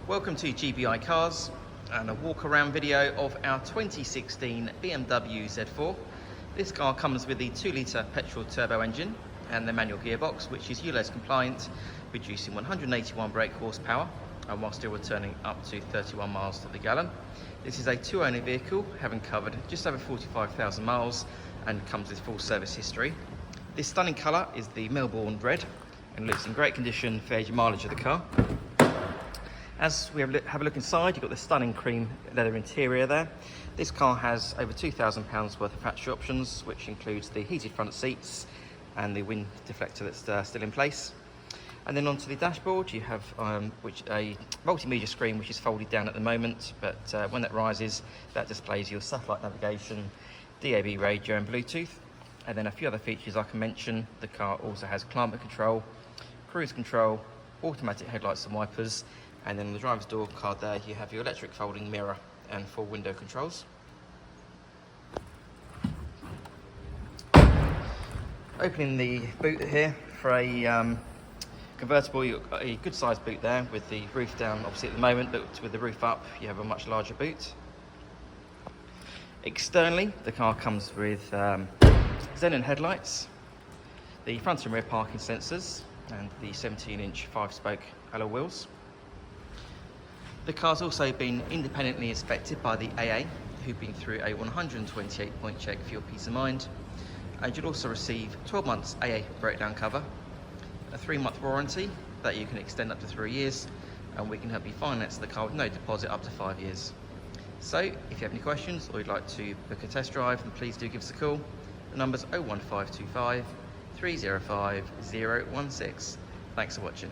Welcome to GBI Cars and a walk around video of our 2016 BMW Z4. This car comes with the 2-litre petrol turbo engine and the manual gearbox, which is ULEZ compliant, producing 181 brake horsepower and while still returning up to 31 miles to the gallon. This is a two-owner vehicle, having covered just over 45,000 miles and comes with full service history. This stunning colour is the Melbourne Red and looks in great condition for the age and mileage of the car. As we have a look inside, you've got the stunning cream leather interior there. This car has over £2,000 worth of factory options, which includes the heated front seats and the wind deflector that's still in place. And then onto the dashboard, you have a multimedia screen which is folded down at the moment, but when that rises, that displays your satellite navigation, DAB radio and Bluetooth. And then a few other features I can mention. The car also has climate control, cruise control, automatic headlights and wipers, and then on the driver's door card there you have your electric folding mirror and full window controls. Opening the boot here for a convertible, you've got a good sized boot there with the roof down obviously at the moment, but with the roof up you have a much larger boot. Externally, the car comes with xenon headlights, the front and rear parking sensors, and the 17-inch 5-spoke alloy wheels. The car's also been independently inspected by the AA, who've been through a 128-point check for your peace of mind. And you'll also receive 12 months AA breakdown cover, a 3-month warranty that you can extend up to 3 years, and we can help you finance the car with no deposit up to 5 years. So, if you have any questions or you'd like to book a test drive, then please do give us a call. The number's 01525 305 016. Thanks for watching.